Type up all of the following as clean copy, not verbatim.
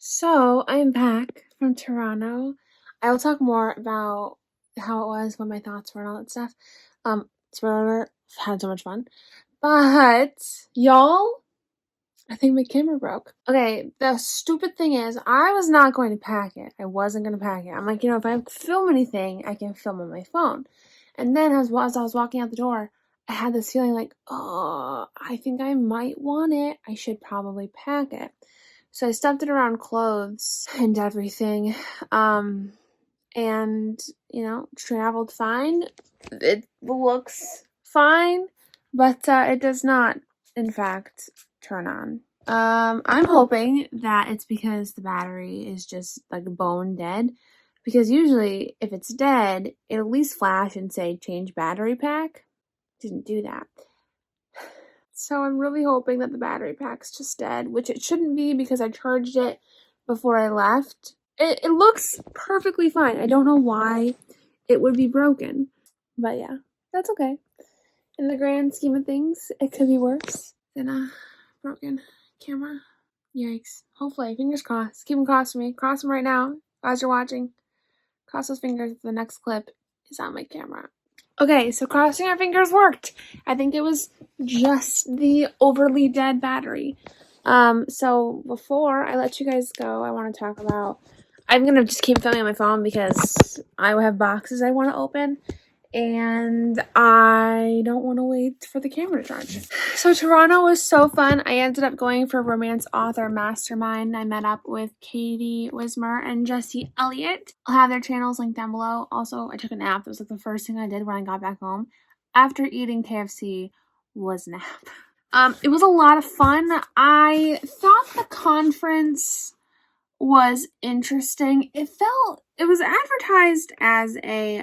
So I'm back from Toronto. I will talk more about how it was, what my thoughts were, and all that stuff. Spoiler alert, had so much fun. But y'all, I think my camera broke. Okay, the stupid thing is, I was not going to pack it. I wasn't going to pack it. I'm like, if I film anything, I can film on my phone. And then as I was walking out the door, I had this feeling like, oh, I think I might want it. I should probably pack it. So I stuffed it around clothes and everything. And, traveled fine. It looks fine, but it does not, in fact, turn on. I'm hoping that it's because the battery is just like bone dead. Because usually, if it's dead, it'll at least flash and say change battery pack. Didn't do that. So I'm really hoping that the battery pack's just dead, which it shouldn't be because I charged it before I left. It looks perfectly fine. I don't know why it would be broken. But yeah, that's okay. In the grand scheme of things, it could be worse than a broken camera. Yikes. Hopefully, fingers crossed. Keep them crossed for me. Cross them right now as you're watching. Cross those fingers. The next clip is on my camera. Okay, so crossing our fingers worked. I think it was just the overly dead battery. So before I let you guys go, I want to talk about, I'm going to just keep filming on my phone because I have boxes I want to open. And I don't want to wait for the camera to charge. So Toronto was so fun. I ended up going for Romance Author Mastermind. I met up with Katie Wismer and Jesse Elliott. I'll have their channels linked down below. Also, I took a nap. That was like the first thing I did when I got back home. After eating KFC was nap. It was a lot of fun. I thought the conference was interesting. It was advertised as a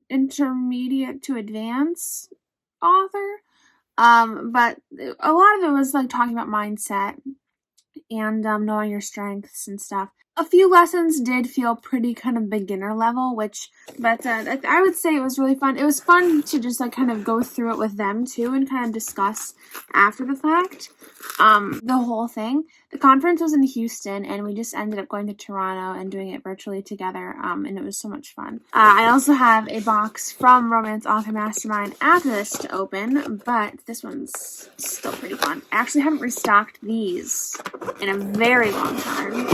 intermediate to advanced author, but a lot of it was like talking about mindset and knowing your strengths and stuff. A few lessons did feel pretty kind of beginner level, but I would say it was really fun. It was fun to just like kind of go through it with them too and kind of discuss after the fact the whole thing. The conference was in Houston and we just ended up going to Toronto and doing it virtually together, and it was so much fun. I also have a box from Romance Author Mastermind after this to open, but this one's still pretty fun. I actually haven't restocked these in a very long time.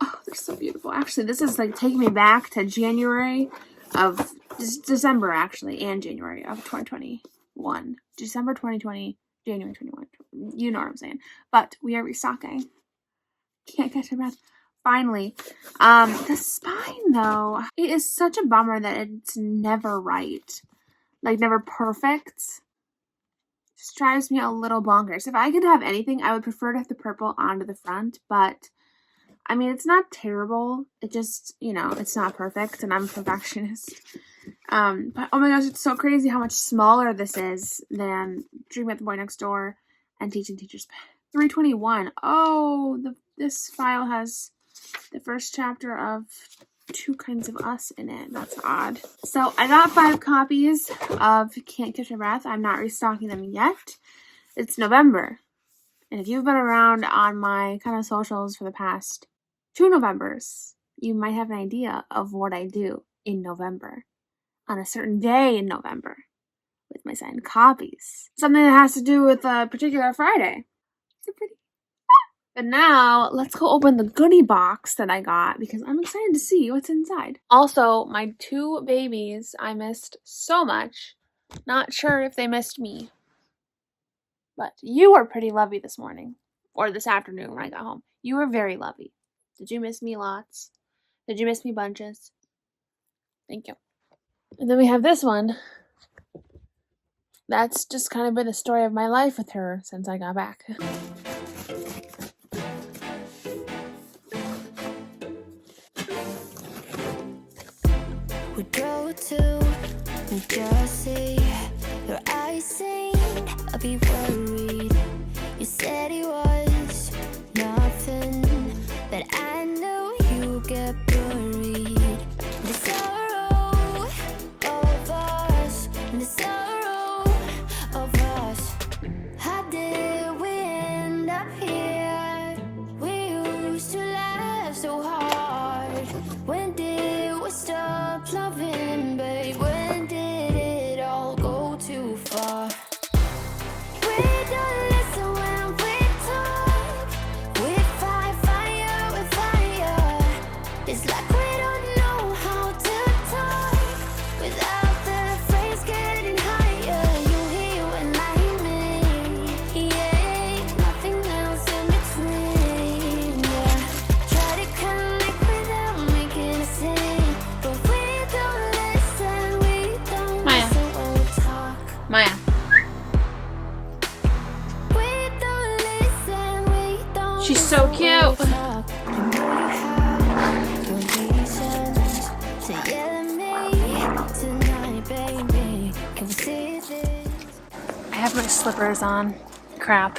Oh, they're so beautiful. Actually, this is like taking me back to December actually, and January of 2021. December 2020, January 21. You know what I'm saying. But we are restocking. Can't catch my breath. Finally. The spine though, it is such a bummer that it's never right. Like never perfect. Just drives me a little bonkers. If I could have anything, I would prefer to have the purple onto the front, but I mean, it's not terrible. It just, it's not perfect, and I'm a perfectionist. But oh my gosh, it's so crazy how much smaller this is than Dream at the Boy Next Door and Teaching Teachers. 321. Oh, this file has the first chapter of Two Kinds of Us in it. That's odd. So I got 5 copies of Can't Catch My Breath. I'm not restocking them yet. It's November. And if you've been around on my kind of socials for the past 2 Novembers, you might have an idea of what I do in November. On a certain day in November. With my signed copies. Something that has to do with a particular Friday. So pretty. But now, let's go open the goodie box that I got because I'm excited to see what's inside. Also, my 2 babies I missed so much. Not sure if they missed me. But you were pretty lovey this morning. Or this afternoon when I got home. You were very lovey. Did you miss me lots? Did you miss me bunches? Thank you. And then we have this one. That's just kind of been the story of my life with her since I got back. We go to New Jersey. Your eyes sing, I'll be worried. You said it was nothing, but I know you get buried. The sorrow of us, the sorrow of us. How did we end up here? We used She's so cute. I have my slippers on. Crap.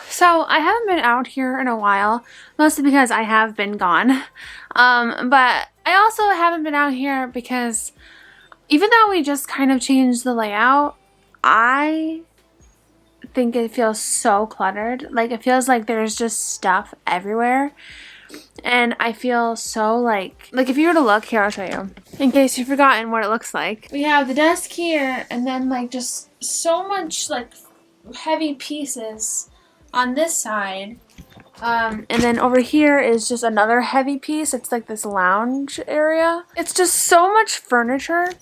So I haven't been out here in a while, mostly because I have been gone. But I also haven't been out here because even though we just kind of changed the layout, I think it feels so cluttered. Like, it feels like there's just stuff everywhere. And I feel so like if you were to look here, I'll show you in case you've forgotten what it looks like. We have the desk here, and then like just so much like heavy pieces on this side, and then over here is just another heavy piece. It's like this lounge area. It's just so much furniture,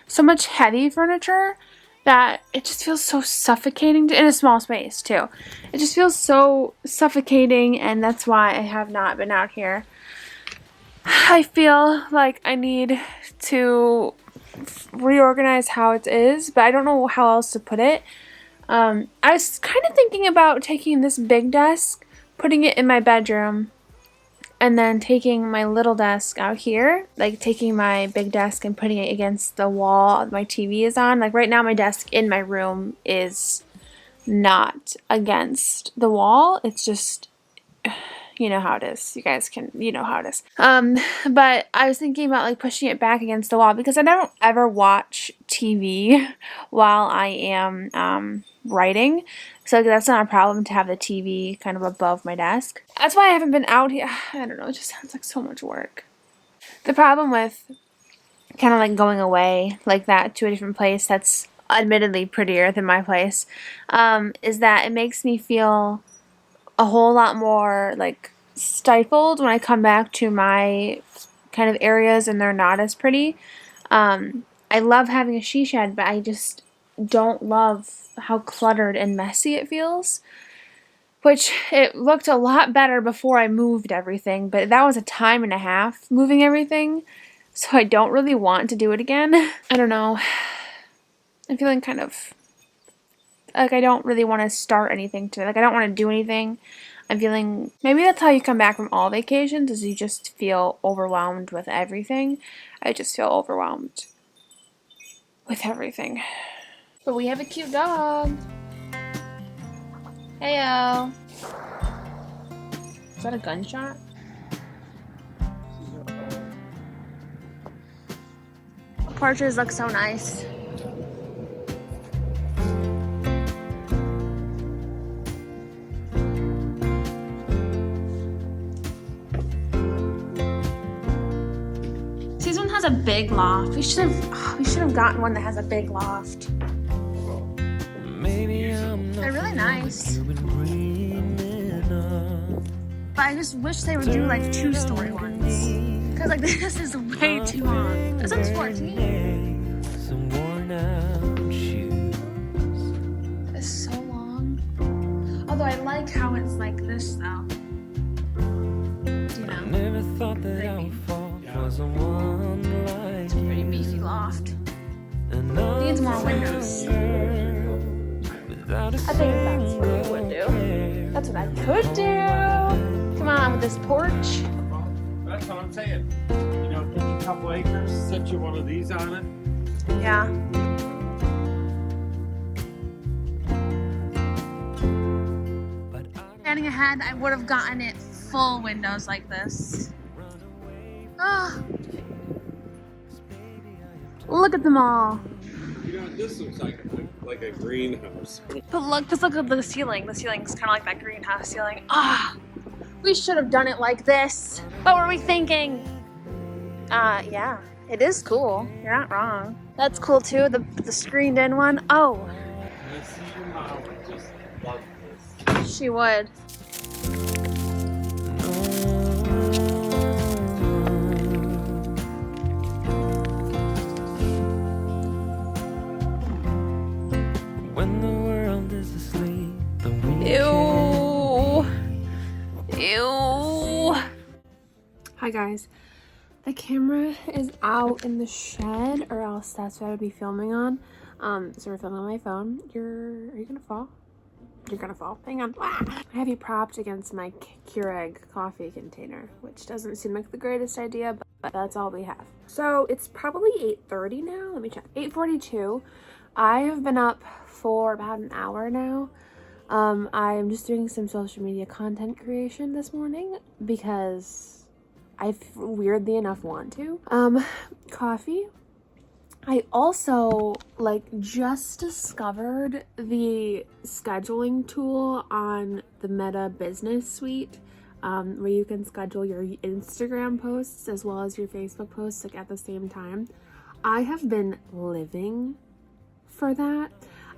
so much heavy furniture, that it just feels so suffocating in a small space too. It just feels so suffocating, and that's why I have not been out here. I feel like I need to reorganize how it is, but I don't know how else to put it. I was kind of thinking about taking this big desk, putting it in my bedroom, and then taking my little desk out here, like taking my big desk and putting it against the wall my TV is on. Like right now my desk in my room is not against the wall. It's just, you know how it is. You guys can, you know how it is. But I was thinking about like pushing it back against the wall because I don't ever watch TV while I am writing. So that's not a problem to have the TV kind of above my desk. That's why I haven't been out here. I don't know, it just sounds like so much work. The problem with kind of like going away like that to a different place that's admittedly prettier than my place, is that it makes me feel a whole lot more like stifled when I come back to my kind of areas and they're not as pretty. I love having a she shed, but I just don't love how cluttered and messy it feels. Which it looked a lot better before I moved everything, but that was a time and a half moving everything, so I don't really want to do it again. I don't know. I'm feeling kind of like I don't really want to start anything today. Like I don't want to do anything. I'm feeling, maybe that's how you come back from all vacations, is you just feel overwhelmed with everything. I just feel overwhelmed with everything. But we have a cute dog. Heyo. Is that a gunshot? Porches look so nice. This one has a big loft. We should have gotten one that has a big loft. They're really nice. But I just wish they would do like 2-story ones. Because like this is way too long. This one's 14. It's so long. Although I like how it's like this though. You know? Never thought that I would fall for someone like it's a pretty beefy loft. Needs more windows. I think that's what I would do. That's what I could do. Come on, with this porch. That's what I'm saying. You know, give you a couple acres, set you one of these on it. Yeah. Planning ahead, I would have gotten it full windows like this. Oh. Look at them all. You know, this looks like a greenhouse. But look, just look at the ceiling. The ceiling's kind of like that greenhouse ceiling. Ah, we should have done it like this. What were we thinking? Yeah, it is cool. You're not wrong. That's cool too. The screened in one. Oh. I see your mom would just love this. She would. Hi guys. The camera is out in the shed, or else that's what I would be filming on. So we're filming on my phone. Are you gonna fall? You're gonna fall. Hang on. Ah! I have you propped against my Keurig coffee container, which doesn't seem like the greatest idea, but that's all we have. So it's probably 8:30 now. Let me check. 8:42. I have been up for about an hour now. I'm just doing some social media content creation this morning because I weirdly enough want to. Coffee. I also just discovered the scheduling tool on the Meta Business Suite, where you can schedule your Instagram posts as well as your Facebook posts at the same time. I have been living for that.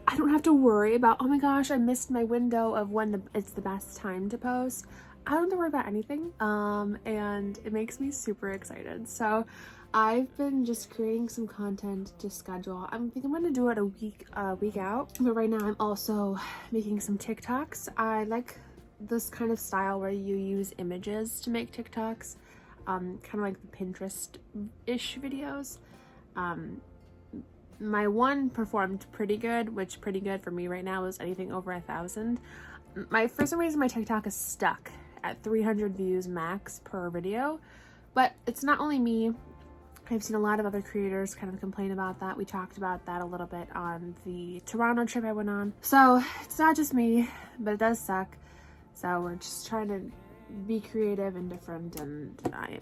I don't have to worry about, oh my gosh, I missed my window of when it's the best time to post. I don't have to worry about anything, and it makes me super excited. So I've been just creating some content to schedule. I think I'm gonna do it a week out, but right now I'm also making some TikToks. I like this kind of style where you use images to make TikToks, kind of like the Pinterest-ish videos. My one performed pretty good, which pretty good for me right now is anything over 1,000. For some reason my TikTok is stuck at 300 views max per video, but it's not only me. I've seen a lot of other creators kind of complain about that. We talked about that a little bit on the Toronto trip I went on. So it's not just me, but it does suck. So we're just trying to be creative and different, and I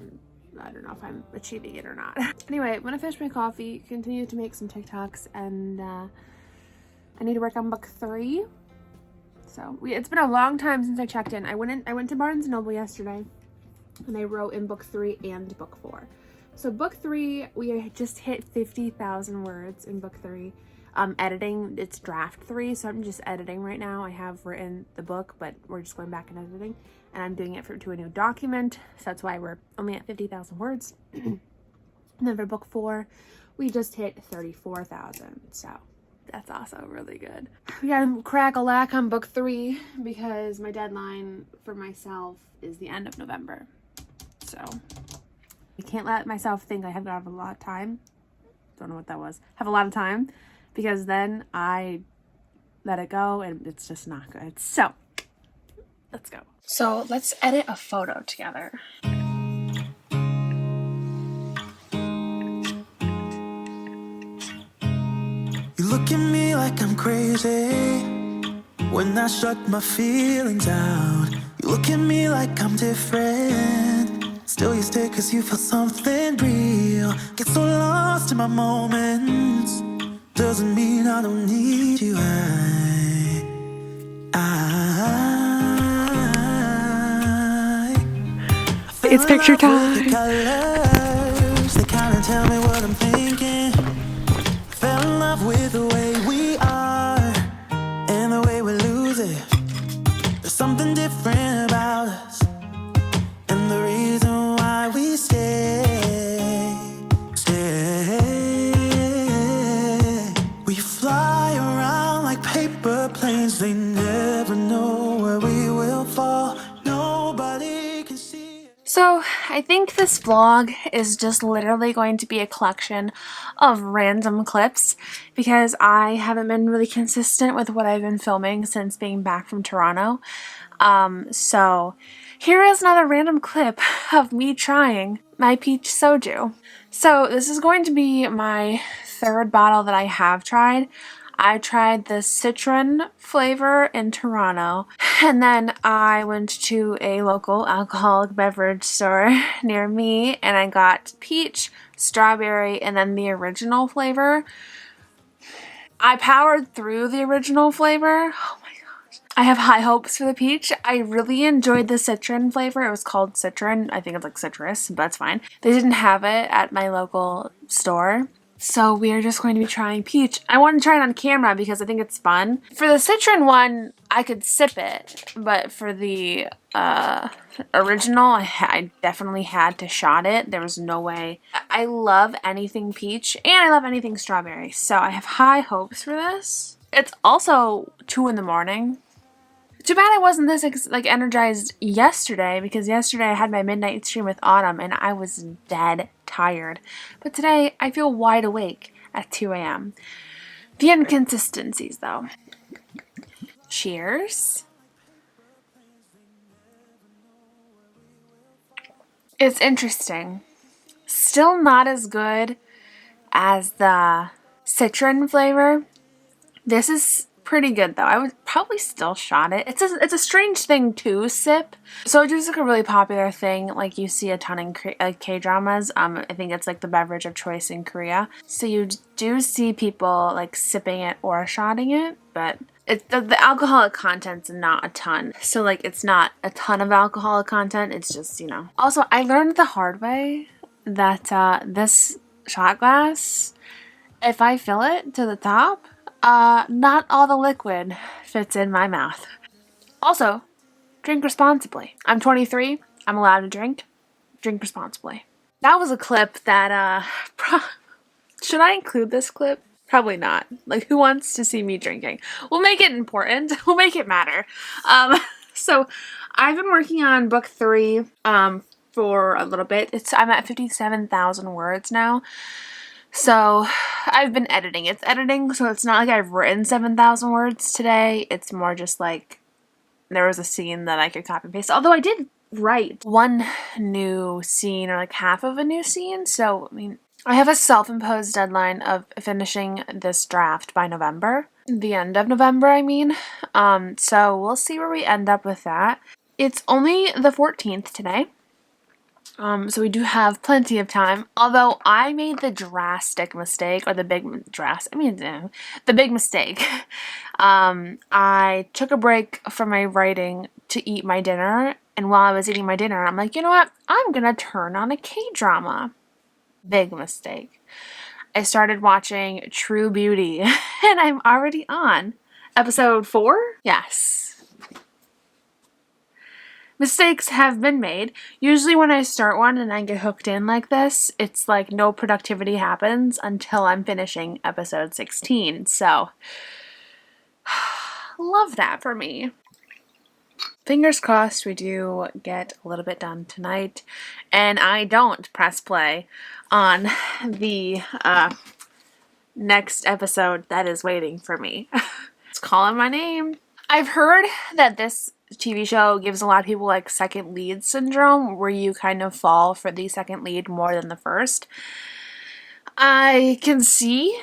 don't know if I'm achieving it or not. Anyway, I'm gonna finish my coffee, continue to make some TikToks, and I need to work on book 3. So it's been a long time since I checked in. I went to Barnes & Noble yesterday, and I wrote in book 3 and book 4. So book 3, we just hit 50,000 words in book 3. Editing, it's draft 3, so I'm just editing right now. I have written the book, but we're just going back and editing, and I'm doing it to a new document, so that's why we're only at 50,000 words. And then for book 4, we just hit 34,000, so that's also really good. We gotta crack a lack on book 3 because my deadline for myself is the end of November, so I can't let myself think I have a lot of time. Don't know what that was. Have a lot of time, because then I let it go and it's just not good. So let's go. So let's edit a photo together. You look at me like I'm crazy when I shut my feelings out. You look at me like I'm different. Still you stay cause you feel something real. Get so lost in my moments. Doesn't mean I don't need you. It's picture time. Colors, they kinda tell me what I'm thinking. Fell in love with the way we are and the way we lose it. There's something different about us, and the reason why we stay. We fly around like paper planes. They never know where we will fall. Nobody can see it. So I think this vlog is just literally going to be a collection of random clips because I haven't been really consistent with what I've been filming since being back from Toronto. So here is another random clip of me trying my peach soju. So this is going to be my 3rd bottle that I have tried. I tried the citron flavor in Toronto, and then I went to a local alcoholic beverage store near me and I got peach, strawberry, and then the original flavor. I powered through the original flavor. Oh my gosh. I have high hopes for the peach. I really enjoyed the citron flavor. It was called citron. I think it's like citrus, but that's fine. They didn't have it at my local store. So we are just going to be trying peach. I want to try it on camera because I think it's fun. For the citron one, I could sip it, but for the original, I definitely had to shot it. There was no way. I love anything peach, and I love anything strawberry, so I have high hopes for this. It's also 2 in the morning. Too bad I wasn't this energized yesterday, because yesterday I had my midnight stream with Autumn and I was dead tired. But today I feel wide awake at 2 a.m. The inconsistencies, though. Cheers. It's interesting. Still not as good as the citron flavor. This is pretty good, though. I would probably still shot it. It's a strange thing to sip. Soju is like a really popular thing. Like you see a ton in K-dramas. I think it's like the beverage of choice in Korea. So you do see people like sipping it or shotting it, but the alcoholic content's not a ton. So like it's not a ton of alcoholic content. It's just, you know. Also, I learned the hard way that this shot glass, if I fill it to the top, not all the liquid fits in my mouth. Also, drink responsibly. I'm 23. I'm allowed to drink. Drink responsibly. That was a clip that, should I include this clip? Probably not. Like, who wants to see me drinking? We'll make it important. We'll make it matter. So I've been working on book 3, for a little bit. I'm at 57,000 words now. So I've been editing. It's editing, so it's not like I've written 7,000 words today. It's more just like there was a scene that I could copy and paste. Although I did write one new scene, or like half of a new scene. So, I mean, I have a self-imposed deadline of finishing this draft by November. The end of November, I mean. So we'll see where we end up with that. It's only the 14th today. So we do have plenty of time. Although I made the drastic mistake, or the big mistake. I took a break from my writing to eat my dinner, and while I was eating my dinner, I'm like, you know what? I'm gonna turn on a K-drama. Big mistake. I started watching True Beauty, and I'm already on episode 4? Yes. Mistakes have been made. Usually when I start one and I get hooked in like this, it's like no productivity happens until I'm finishing episode 16. So, love that for me. Fingers crossed we do get a little bit done tonight, and I don't press play on the next episode that is waiting for me. It's calling my name. I've heard that this TV show gives a lot of people like second lead syndrome, where you kind of fall for the second lead more than the first. I can see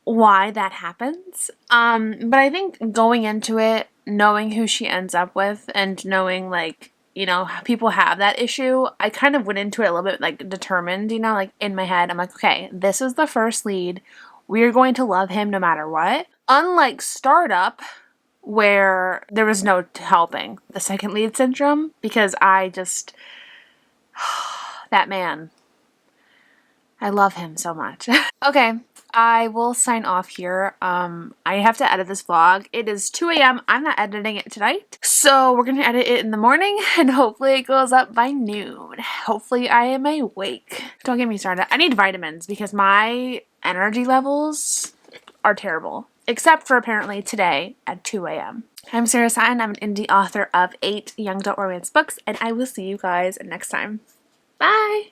why that happens. But I think going into it, knowing who she ends up with, and knowing like, you know, people have that issue, I kind of went into it a little bit like determined, you know, like in my head, I'm like, okay, this is the first lead. We're going to love him no matter what. Unlike Startup, where there was no helping the second lead syndrome, because I just, that man, I love him so much. Okay, I will sign off here. I have to edit this vlog. It is 2 a.m. I'm not editing it tonight, so we're gonna edit it in the morning, and hopefully it goes up by noon. Hopefully I am awake. Don't get me started. I need vitamins because my energy levels are terrible. Except for apparently today at 2 a.m. I'm Sarah Satin. I'm an indie author of 8 young adult romance books, and I will see you guys next time. Bye!